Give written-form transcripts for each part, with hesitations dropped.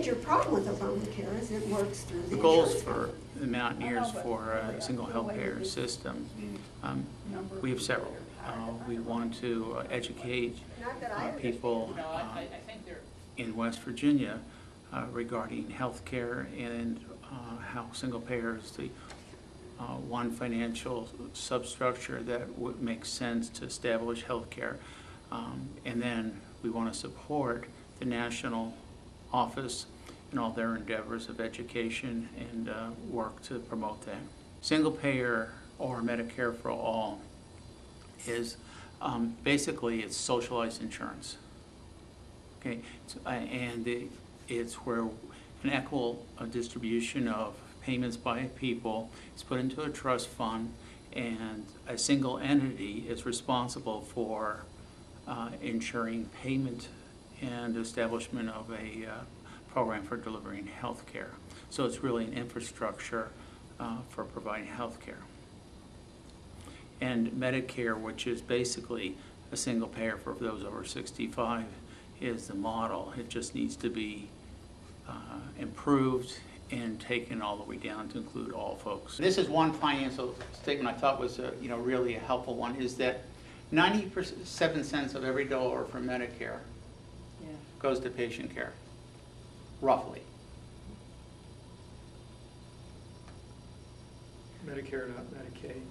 major problem with Obamacare is it works through the goals insurance for company. the Mountaineers for a single health care system. We have several. We want to educate people in West Virginia regarding health care and how single payer is the one financial substructure that would make sense to establish health care. And then we want to support the national office in all their endeavors of education and work to promote that. Single payer or Medicare for all is basically it's socialized insurance. Okay, it's where an equal distribution of payments by people is put into a trust fund, and a single entity is responsible for ensuring payment and establishment of a program for delivering health care. So it's really an infrastructure for providing health care. And Medicare, which is basically a single payer for those over 65, is the model. It just needs to be improved and taken all the way down to include all folks. This is one financial statement I thought was really a helpful one, is that 97 cents of every dollar from Medicare goes to patient care, roughly. Medicare, not Medicaid.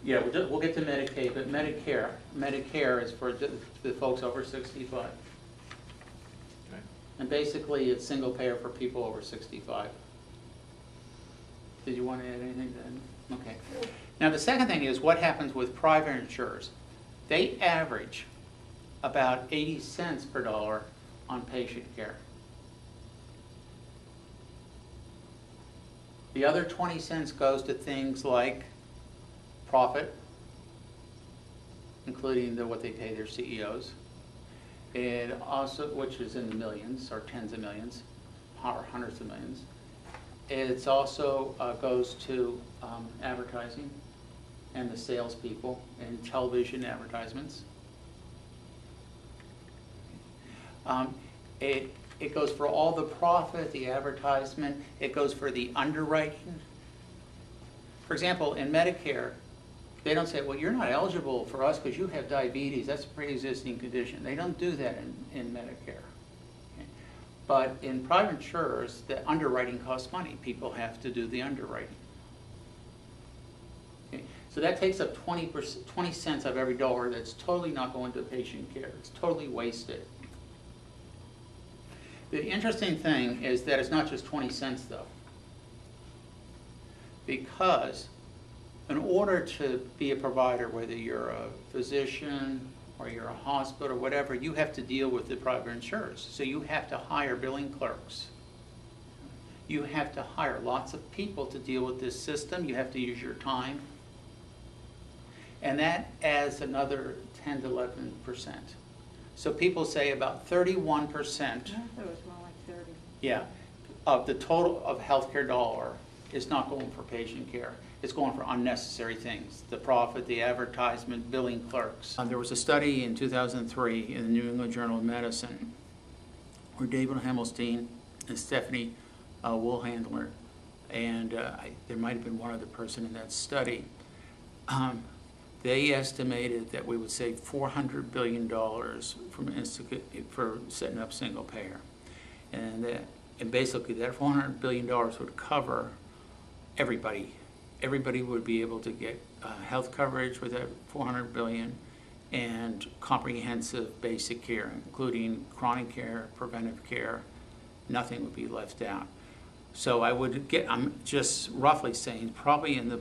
Yeah, we'll get to Medicaid, but Medicare is for the folks over 65. Okay. And basically it's single payer for people over 65. Did you want to add anything to that? Okay. Now the second thing is what happens with private insurers. They average about 80 cents per dollar on patient care. The other 20 cents goes to things like profit, including what they pay their CEOs, and also, which is in the millions or tens of millions or hundreds of millions. It also goes to advertising and the salespeople and television advertisements. It goes for all the profit, the advertisement. It goes for the underwriting. For example, in Medicare, they don't say, well, you're not eligible for us because you have diabetes. That's a pre-existing condition. They don't do that in Medicare. Okay. But in private insurers, the underwriting costs money. People have to do the underwriting. Okay. So that takes up 20 cents of every dollar that's totally not going to patient care. It's totally wasted. The interesting thing is that it's not just 20 cents, though. Because in order to be a provider, whether you're a physician or you're a hospital or whatever, you have to deal with the private insurers. So you have to hire billing clerks. You have to hire lots of people to deal with this system. You have to use your time. And that adds another 10 to 11%. So people say about 31%. I thought it was more like 30. Yeah, of the total of healthcare dollar is not going for patient care. It's going for unnecessary things, the profit, the advertisement, billing clerks. There was a study in 2003 in the New England Journal of Medicine where David Hammelstein and Stephanie Woolhandler, and there might have been one other person in that study, they estimated that we would save $400 billion for setting up single payer. And basically that $400 billion would cover everybody. Everybody would be able to get health coverage with that $400 billion and comprehensive basic care, including chronic care, preventive care. Nothing would be left out. So I'm just roughly saying, probably in the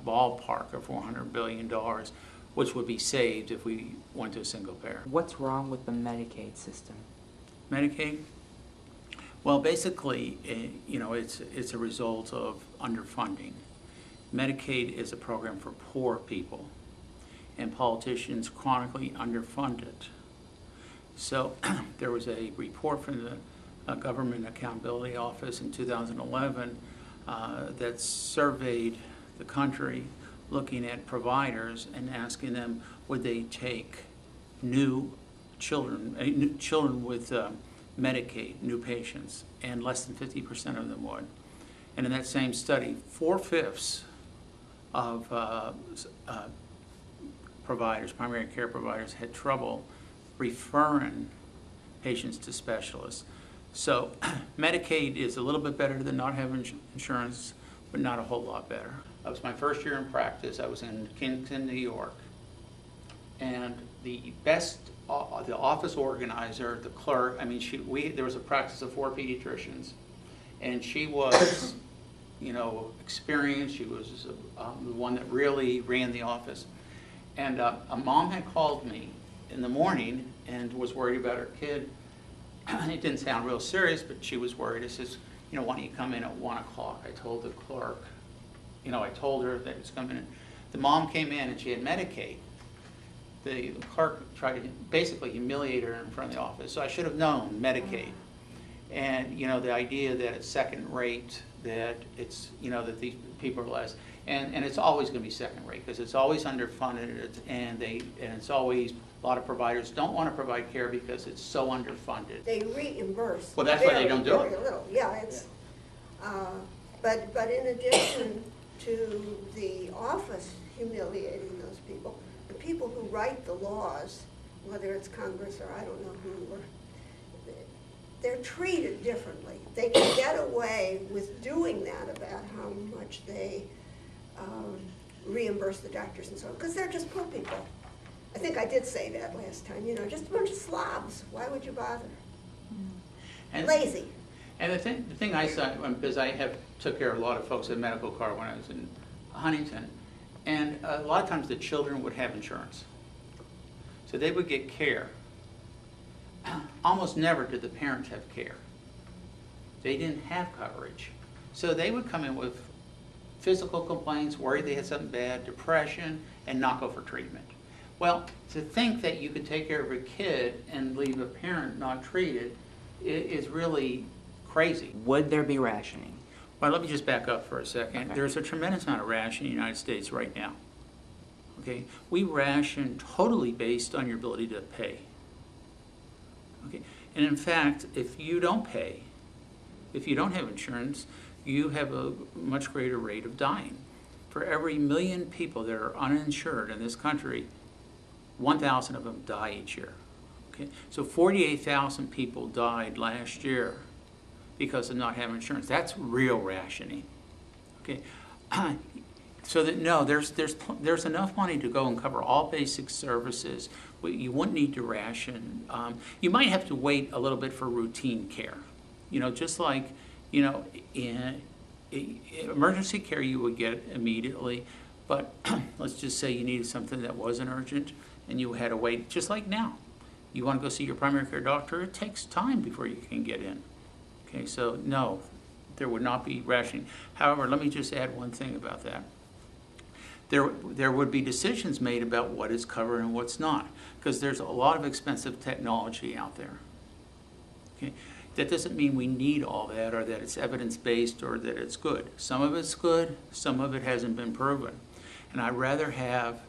ballpark of $400 billion, which would be saved if we went to a single payer. What's wrong with the Medicaid system? Medicaid? Well, basically, it's a result of underfunding. Medicaid is a program for poor people, and politicians chronically underfund it. So there was a report from the Government Accountability Office in 2011 that surveyed the country looking at providers and asking them would they take new children with Medicaid, new patients, and less than 50% of them would. And in that same study, 4/5 of providers, primary care providers, had trouble referring patients to specialists. So Medicaid is a little bit better than not having insurance, but not a whole lot better. That was my first year in practice. I was in Kingston, New York. And the office organizer, the clerk, I mean, there was a practice of 4 pediatricians, and she was, experienced. She was the one that really ran the office. And a mom had called me in the morning and was worried about her kid. It didn't sound real serious, but she was worried. It says, why don't you come in at 1 o'clock? I told the clerk, I told her that it was coming in. The mom came in and she had Medicaid. The clerk tried to basically humiliate her in front of the office. So I should have known Medicaid. And, the idea that it's second rate, that it's, that these people are less. And it's always going to be second rate because it's always underfunded, and it's always, a lot of providers don't want to provide care because it's so underfunded. They reimburse. Well, that's why they don't do it. Very little, yeah, it's, but in addition to the office humiliating those people, the people who write the laws, whether it's Congress or I don't know who, they're treated differently. They can get away with doing that about how much they reimburse the doctors and so on, because they're just poor people. I think I did say that last time, just a bunch of slobs. Why would you bother? And, lazy. And the thing I saw, because I took care of a lot of folks at medical car when I was in Huntington, and a lot of times the children would have insurance. So they would get care. Almost never did the parents have care. They didn't have coverage. So they would come in with physical complaints, worried they had something bad, depression, and not go for treatment. Well, to think that you could take care of a kid and leave a parent not treated is really crazy. Would there be rationing? Well, let me just back up for a second. Okay. There's a tremendous amount of rationing in the United States right now. Okay, we ration totally based on your ability to pay. Okay, and in fact, if you don't pay, if you don't have insurance, you have a much greater rate of dying. For every 1 million people that are uninsured in this country, 1,000 of them die each year. Okay, so 48,000 people died last year because of not having insurance. That's real rationing. Okay, so that no, there's enough money to go and cover all basic services. You wouldn't need to ration. You might have to wait a little bit for routine care. Just like in emergency care you would get immediately, but let's just say you needed something that wasn't urgent and you had to wait, just like now. You want to go see your primary care doctor, it takes time before you can get in. Okay, so no, there would not be rationing. However, let me just add one thing about that. There would be decisions made about what is covered and what's not, because there's a lot of expensive technology out there. Okay? That doesn't mean we need all that or that it's evidence-based or that it's good. Some of it's good, some of it hasn't been proven. And I'd rather have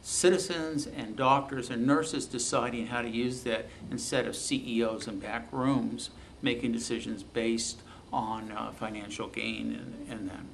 citizens and doctors and nurses deciding how to use that instead of CEOs in back rooms making decisions based on financial gain and that.